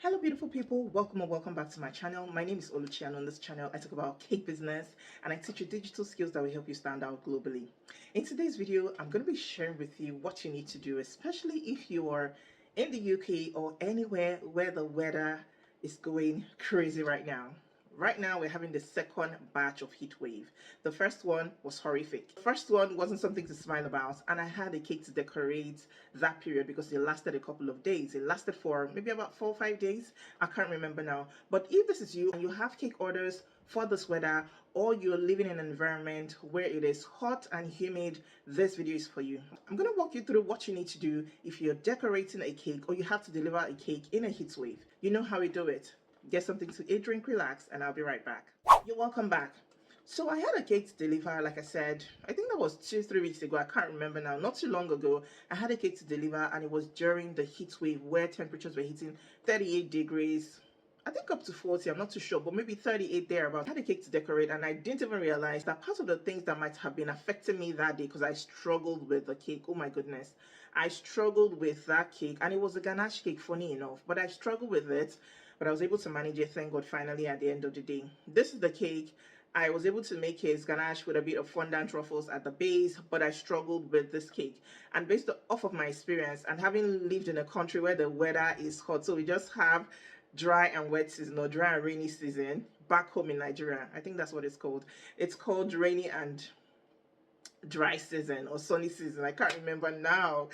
Hello beautiful people, welcome or welcome back to my channel. My name is Oluchi, and on this channel I talk about cake business and I teach you digital skills that will help you stand out globally. In today's video I'm going to be sharing with you what you need to do, especially if you are in the UK or anywhere where the weather is going crazy right now. Right now we're having the second batch of heat wave. The first one was horrific. The first one wasn't something to smile about, and I had a cake to decorate that period because it lasted a couple of days. It lasted for maybe about 4 or 5 days. I can't remember now. But if this is you and you have cake orders for this weather, or you're living in an environment where it is hot and humid, this video is for you. I'm going to walk you through what you need to do if you're decorating a cake or you have to deliver a cake in a heat wave. You know how we do it. Get something to eat, drink, relax, and I'll be right back. You're welcome back. So I had a cake to deliver, like I said, I think that was 2-3 weeks ago. I can't remember now. Not too long ago, I had a cake to deliver, and it was during the heat wave where temperatures were hitting 38 degrees. I think up to 40, I'm not too sure, but maybe 38 thereabouts. I had a cake to decorate, and I didn't even realize that part of the things that might have been affecting me that day, because I struggled with the cake. Oh my goodness. I struggled with that cake, and it was a ganache cake, funny enough, but I struggled with it, but I was able to manage it, thank God, finally at the end of the day. This is the cake. I was able to make his ganache with a bit of fondant truffles at the base, but I struggled with this cake. And based off of my experience and having lived in a country where the weather is hot, so we just have dry and wet season, or dry and rainy season back home in Nigeria. I think that's what it's called. It's called rainy and dry season or sunny season. I can't remember now.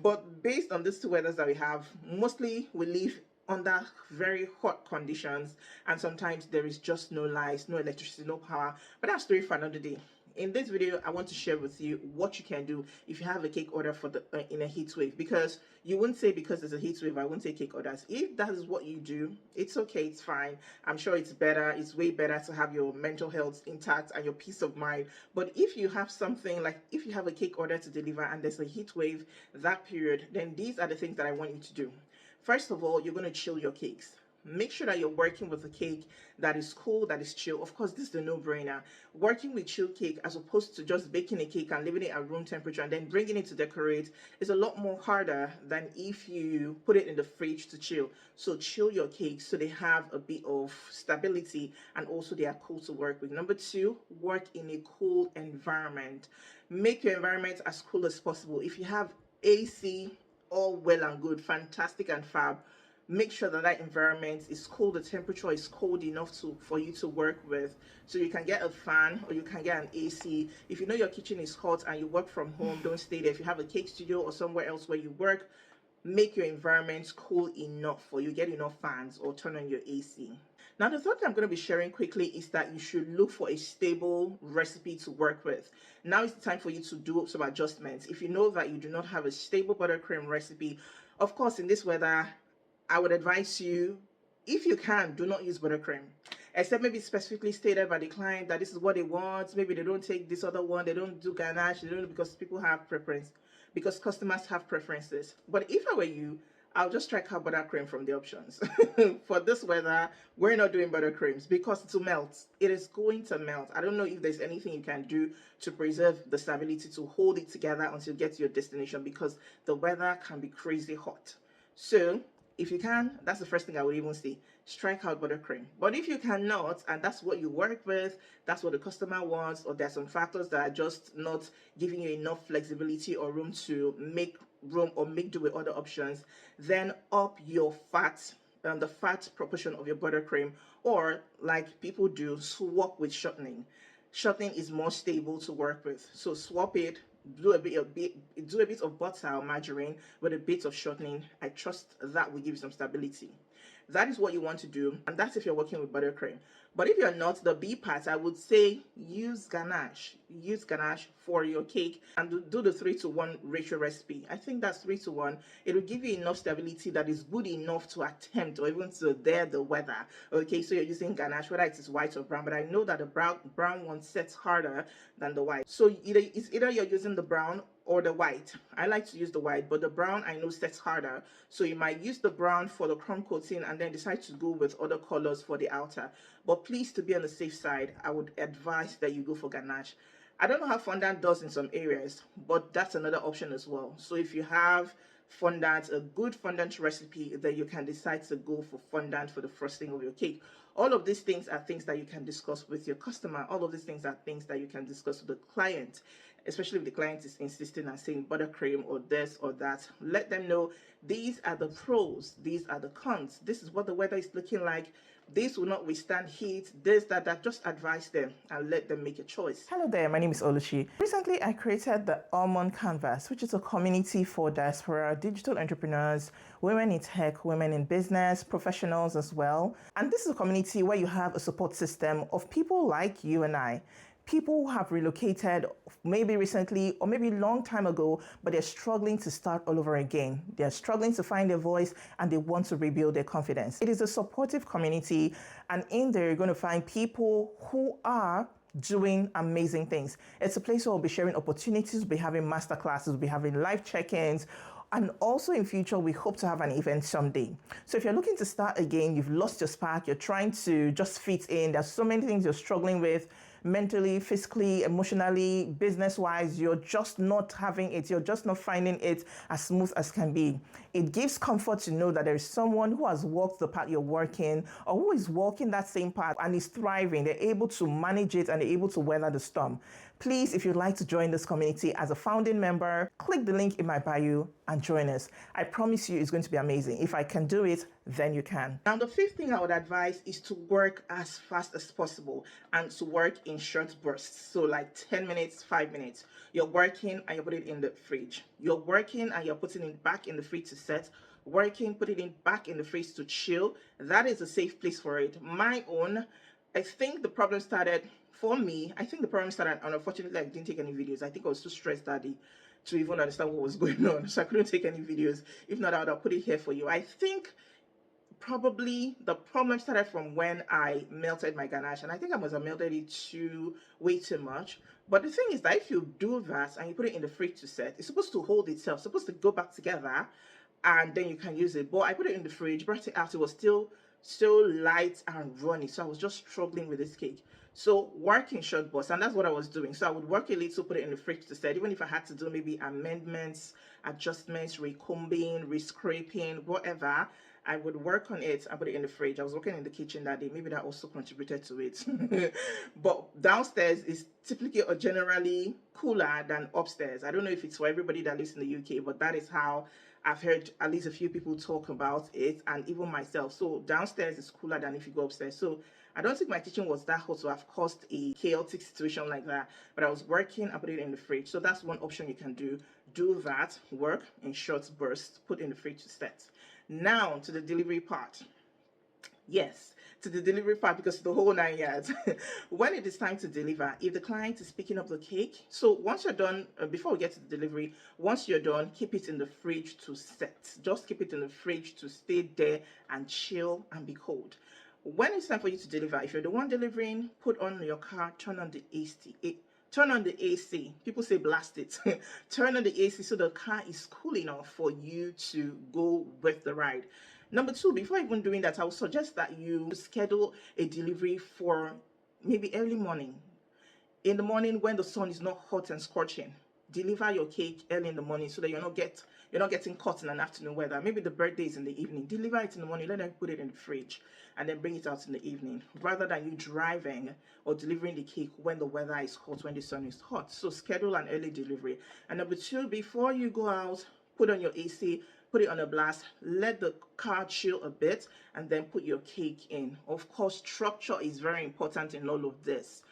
But based on these two weathers that we have, mostly we live under very hot conditions, and sometimes there is just no lights, no electricity, no power. But that's story for another day. In this video, I want to share with you what you can do if you have a cake order for the in a heat wave, because you wouldn't say because there's a heat wave I won't take cake orders. If that is what you do, it's okay, it's fine. I'm sure it's better, it's way better to have your mental health intact and your peace of mind. But if you have something like, if you have a cake order to deliver and there's a heat wave that period, then these are the things that I want you to do. First of all, you're going to chill your cakes. Make sure that you're working with a cake that is cool, that is chill. Of course, this is the no-brainer. Working with chill cake as opposed to just baking a cake and leaving it at room temperature and then bringing it to decorate is a lot more harder than if you put it in the fridge to chill. So chill your cakes so they have a bit of stability and also they are cool to work with. Number two, work in a cool environment. Make your environment as cool as possible. If you have AC, all well and good, fantastic and fab. Make sure that that environment is cool, the temperature is cold enough for you to work with. So you can get a fan or you can get an AC. If you know your kitchen is hot and you work from home, don't stay there. If you have a cake studio or somewhere else where you work, make your environment cool enough for you. Get enough fans or turn on your AC. Now, the third thing I'm going to be sharing quickly is that you should look for a stable recipe to work with. Now is the time for you to do some adjustments. If you know that you do not have a stable buttercream recipe, of course, in this weather, I would advise you, if you can, do not use buttercream. Except maybe specifically stated by the client that this is what they want. Maybe they don't take this other one. They don't do ganache. They don't, because people have preference. Because customers have preferences. But if I were you, I'll just strike out buttercream from the options. For this weather, we're not doing buttercreams because it will melt. It is going to melt. I don't know if there's anything you can do to preserve the stability to hold it together until you get to your destination, because the weather can be crazy hot. So if you can, that's the first thing I would even say. Strike out buttercream. But if you cannot, and that's what you work with, that's what the customer wants, or there's some factors that are just not giving you enough flexibility or room to make room or make do with other options, then up your fat, the fat proportion of your buttercream, or like people do, swap with shortening. Shortening is more stable to work with, so swap it. Do a bit of butter or margarine with a bit of shortening. I trust that will give you some stability. That is what you want to do, and that's if you're working with buttercream. But if you're not, the B part, I would say use ganache. Use ganache for your cake and do the 3-to-1 ratio recipe. I think that's 3-to-1. It will give you enough stability that is good enough to attempt or even to dare the weather. Okay, so you're using ganache, whether it is white or brown, but I know that the brown one sets harder than the white. So it's either you're using the brown or the white. I like to use the white, but the brown I know sets harder. So you might use the brown for the crumb coating and then decide to go with other colors for the outer. But please, to be on the safe side, I would advise that you go for ganache. I don't know how fondant does in some areas, but that's another option as well. So if you have fondant, a good fondant recipe, then you can decide to go for fondant for the frosting of your cake. All of these things are things that you can discuss with your customer. All of these things are things that you can discuss with the client, especially if the client is insisting and saying buttercream or this or that. Let them know these are the pros, these are the cons, this is what the weather is looking like, this will not withstand heat, this, that. Just advise them and let them make a choice. Hello there, my name is Oluchi. Recently, I created the Almond Canvas, which is a community for diaspora digital entrepreneurs, women in tech, women in business, professionals as well. And this is a community where you have a support system of people like you and I. People who have relocated maybe recently or maybe a long time ago, but they're struggling to start all over again. They're struggling to find their voice and they want to rebuild their confidence. It is a supportive community, and in there you're going to find people who are doing amazing things. It's a place where we'll be sharing opportunities, we'll be having masterclasses, we'll be having live check-ins, and also in future we hope to have an event someday. So if you're looking to start again, you've lost your spark, you're trying to just fit in, there's so many things you're struggling with, mentally, physically, emotionally, business-wise, you're just not having it, you're just not finding it as smooth as can be. It gives comfort to know that there is someone who has walked the path you're working, or who is walking that same path and is thriving. They're able to manage it and they're able to weather the storm. Please, if you'd like to join this community as a founding member, click the link in my bio and join us. I promise you it's going to be amazing. If I can do it, then you can. Now, the fifth thing I would advise is to work as fast as possible and to work in short bursts. So like 10 minutes, 5 minutes. You're working and you put it in the fridge. You're working and you're putting it back in the fridge to set. Working, put it in back in the fridge to chill. That is a safe place for it. My own, I think the problem started for me. I think the problem started, and unfortunately I didn't take any videos. I think I was too stressed that day to even understand what was going on, so I couldn't take any videos. If not, I would have put it here for you. I think probably the problem started from when I melted my ganache, and I think I must have melted it way too much. But the thing is that if you do that and you put it in the fridge to set, it's supposed to hold itself, supposed to go back together, and then you can use it. But I put it in the fridge, brought it out, it was still light and runny, so I was just struggling with this cake. So work in short bursts, and that's what I was doing. So I would work a little, put it in the fridge to set, even if I had to do maybe amendments, adjustments, recombing, rescraping, whatever, I would work on it and put it in the fridge. I was working in the kitchen that day, maybe that also contributed to it. But downstairs is typically or generally cooler than upstairs. I don't know if it's for everybody that lives in the UK, but that is how I've heard at least a few people talk about it, and even myself. So downstairs is cooler than if you go upstairs. So I don't think my kitchen was that hot to have caused a chaotic situation like that, but I was working, I put it in the fridge. So that's one option you can do. Do that, work in short bursts, put in the fridge to set. Now to the delivery part. Yes, to the delivery part, because the whole 9 yards. When it is time to deliver, if the client is picking up the cake, so once you're done, before we get to the delivery, once you're done, keep it in the fridge to set. Just keep it in the fridge to stay there and chill and be cold. When it's time for you to deliver, if you're the one delivering, put on your car, turn on the AC. Turn on the AC. People say blast it. Turn on the AC so the car is cool enough for you to go with the ride. Number two, before even doing that, I would suggest that you schedule a delivery for maybe early morning. In the morning when the sun is not hot and scorching, deliver your cake early in the morning so that you're not getting caught in an afternoon weather. Maybe the birthday is in the evening. Deliver it in the morning, let them put it in the fridge, and then bring it out in the evening, rather than you driving or delivering the cake when the weather is hot, when the sun is hot. So schedule an early delivery. And number two, before you go out, put on your AC, put it on a blast, let the car chill a bit, and then put your cake in. Of course, structure is very important in all of this.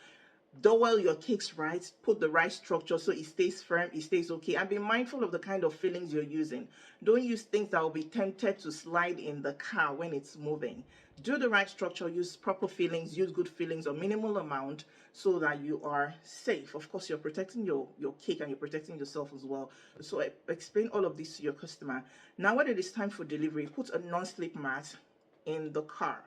Dowel your cakes right, put the right structure so it stays firm, it stays okay, and be mindful of the kind of fillings you're using. Don't use things that will be tempted to slide in the car when it's moving. Do the right structure, use proper fillings, use good fillings or minimal amount so that you are safe. Of course, you're protecting your cake and you're protecting yourself as well. So explain all of this to your customer. Now when it is time for delivery, put a non-slip mat in the car.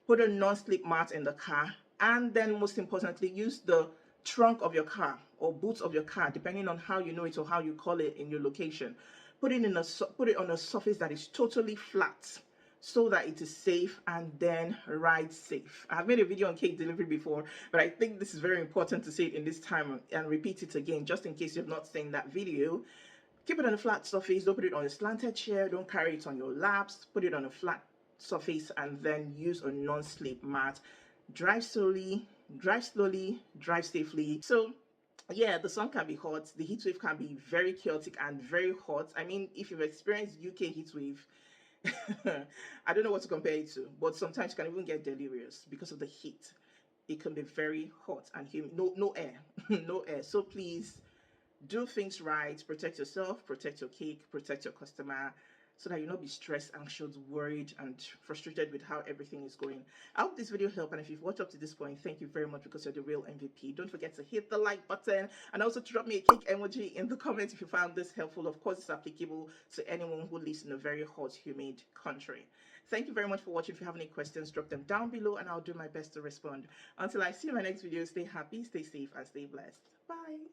Put a non-slip mat in the car, and then most importantly, use the trunk of your car or boot of your car, depending on how you know it or how you call it in your location. Put it on a surface that is totally flat so that it is safe, and then ride safe. I've made a video on cake delivery before, but I think this is very important to say it in this time and repeat it again just in case you've not seen that video. Keep it on a flat surface. Don't put it on a slanted chair. Don't carry it on your laps. Put it on a flat surface and then use a non-slip mat. Drive slowly, drive slowly, drive safely. So yeah, the sun can be hot. The heat wave can be very chaotic and very hot. I mean, if you've experienced UK heat wave, I don't know what to compare it to, but sometimes you can even get delirious because of the heat. It can be very hot and humid. No air, no air. So please do things right. Protect yourself, protect your cake, protect your customer, so that you'll not be stressed, anxious, worried, and frustrated with how everything is going. I hope this video helped, and if you've watched up to this point, thank you very much, because you're the real MVP. Don't forget to hit the like button and also to drop me a cake emoji in the comments if you found this helpful. Of course, it's applicable to anyone who lives in a very hot, humid country. Thank you very much for watching. If you have any questions, drop them down below and I'll do my best to respond. Until I see you in my next video, stay happy, stay safe, and stay blessed. Bye.